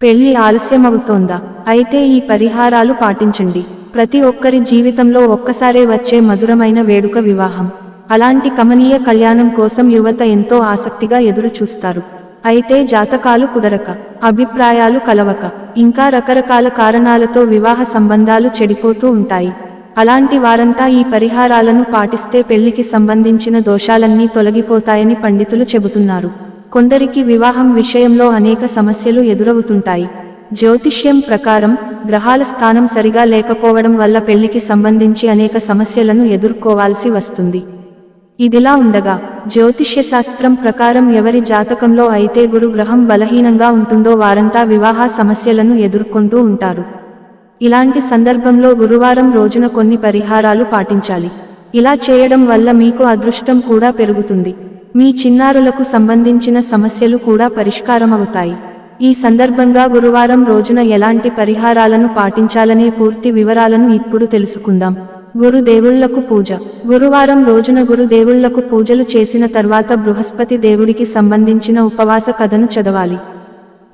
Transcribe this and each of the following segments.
పెళ్లి ఆలస్యమవుతోందా? అయితే ఈ పరిహారాలు పాటించండి. ప్రతి ఒక్కరి జీవితంలో ఒక్కసారే వచ్చే మధురమైన వేడుక వివాహం. అలాంటి కమనీయ కళ్యాణం కోసం యువత ఎంతో ఆసక్తిగా ఎదురు చూస్తారు. అయితే జాతకాలు కుదరక, అభిప్రాయాలు కలవక, ఇంకా రకరకాల కారణాలతో వివాహ సంబంధాలు చెడిపోతూ ఉంటాయి. అలాంటి వారంతా ఈ పరిహారాలను పాటిస్తే పెళ్లికి సంబంధించిన దోషాలన్నీ తొలగిపోతాయని పండితులు చెబుతున్నారు. కొందరికి వివాహం విషయంలో అనేక సమస్యలు ఎదురవుతుంటాయి. జ్యోతిష్యం ప్రకారం గ్రహాల స్థానం సరిగా లేకపోవడం వల్ల పెళ్లికి సంబంధించి అనేక సమస్యలను ఎదుర్కోవాల్సి వస్తుంది. ఇదిలా ఉండగా జ్యోతిష్య శాస్త్రం ప్రకారం ఎవరి జాతకంలో అయితే గురు గ్రహం బలహీనంగా ఉంటుందో వారంతా వివాహ సమస్యలను ఎదుర్కొంటూ ఉంటారు. ఇలాంటి సందర్భంలో గురువారం రోజున కొన్ని పరిహారాలు పాటించాలి. ఇలా చేయడం వల్ల మీకు అదృష్టం కూడా పెరుగుతుంది. మీ చిన్నారులకు సంబంధించిన సమస్యలు కూడా పరిష్కారమవుతాయి. ఈ సందర్భంగా గురువారం రోజున ఎలాంటి పరిహారాలను పాటించాలనే పూర్తి వివరాలను ఇప్పుడు తెలుసుకుందాం. గురుదేవుళ్లకు పూజ. గురువారం రోజున గురుదేవుళ్లకు పూజలు చేసిన తర్వాత బృహస్పతి దేవుడికి సంబంధించిన ఉపవాస కథను చదవాలి.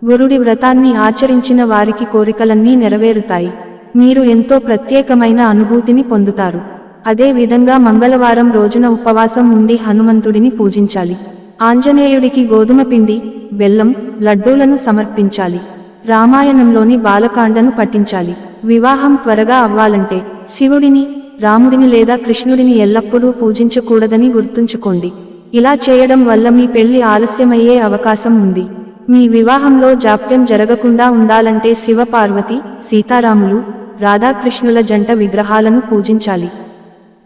గురుడి వ్రతాన్ని ఆచరించిన వారికి కోరికలన్నీ నెరవేరుతాయి. మీరు ఎంతో ప్రత్యేకమైన అనుభూతిని పొందుతారు. అదే విధంగా మంగళవారం రోజున ఉపవాసం ఉండి హనుమంతుడిని పూజించాలి. ఆంజనేయుడికి గోధుమ పిండి, బెల్లం, లడ్డూలను సమర్పించాలి. రామాయణంలోని బాలకాండను పఠించాలి. వివాహం త్వరగా అవ్వాలంటే శివుడిని, రాముడిని లేదా కృష్ణుడిని ఎల్లప్పుడూ పూజించకూడదని గుర్తుంచుకోండి. ఇలా చేయడం వల్ల మీ పెళ్లి ఆలస్యమయ్యే అవకాశం ఉంది. మీ వివాహంలో జాప్యం జరగకుండా ఉండాలంటే శివ పార్వతి, సీతారాములు, రాధాకృష్ణుల జంట విగ్రహాలను పూజించాలి.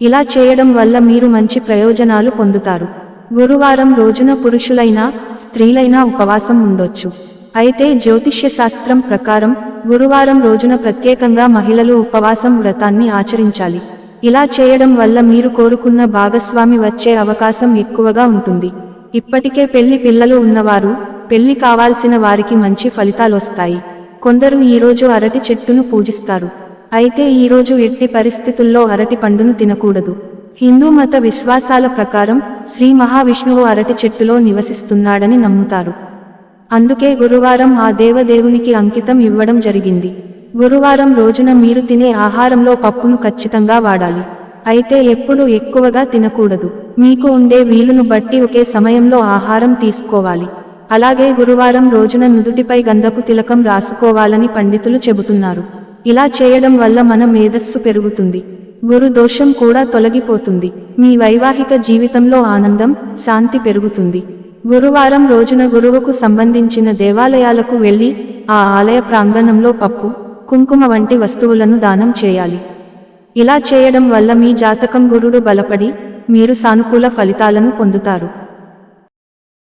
ఇలా చేయడం వల్ల మీరు మంచి ప్రయోజనాలు పొందుతారు. గురువారం రోజున పురుషులైనా స్త్రీలైనా ఉపవాసం ఉండొచ్చు. అయితే జ్యోతిష్య శాస్త్రం ప్రకారం గురువారం రోజున ప్రత్యేకంగా మహిళలు ఉపవాసం వ్రతాన్ని ఆచరించాలి. ఇలా చేయడం వల్ల మీరు కోరుకున్న భాగస్వామి వచ్చే అవకాశం ఎక్కువగా ఉంటుంది. ఇప్పటికే పెళ్లి పిల్లలు ఉన్నవారు, పెళ్లి కావాల్సిన వారికి మంచి ఫలితాలొస్తాయి. కొందరు ఈరోజు అరటి చెట్టును పూజిస్తారు. అయితే ఈరోజు ఎట్టి పరిస్థితుల్లో అరటి పండును తినకూడదు. హిందూ మత విశ్వాసాల ప్రకారం శ్రీ మహావిష్ణువు అరటి చెట్టులో నివసిస్తున్నాడని నమ్ముతారు. అందుకే గురువారం ఆ దేవదేవునికి అంకితం ఇవ్వడం జరిగింది. గురువారం రోజున మీరు తినే ఆహారంలో పప్పును ఖచ్చితంగా వాడాలి. అయితే ఎప్పుడూ ఎక్కువగా తినకూడదు. మీకు ఉండే వీలును బట్టి ఒకే సమయంలో ఆహారం తీసుకోవాలి. అలాగే గురువారం రోజున నుదుటిపై గంధపు తిలకం రాసుకోవాలని పండితులు చెబుతున్నారు. ఇలా చేయడం వల్ల మన మేధస్సు పెరుగుతుంది. గురు దోషం కూడా తొలగిపోతుంది. మీ వైవాహిక జీవితంలో ఆనందం, శాంతి పెరుగుతుంది. గురువారం రోజున గురువుకు సంబంధించిన దేవాలయాలకు వెళ్ళి ఆ ఆలయ ప్రాంగణంలో పప్పు, కుంకుమ వంటి వస్తువులను దానం చేయాలి. ఇలా చేయడం వల్ల మీ జాతకం గురుడు బలపడి మీరు సానుకూల ఫలితాలను పొందుతారు.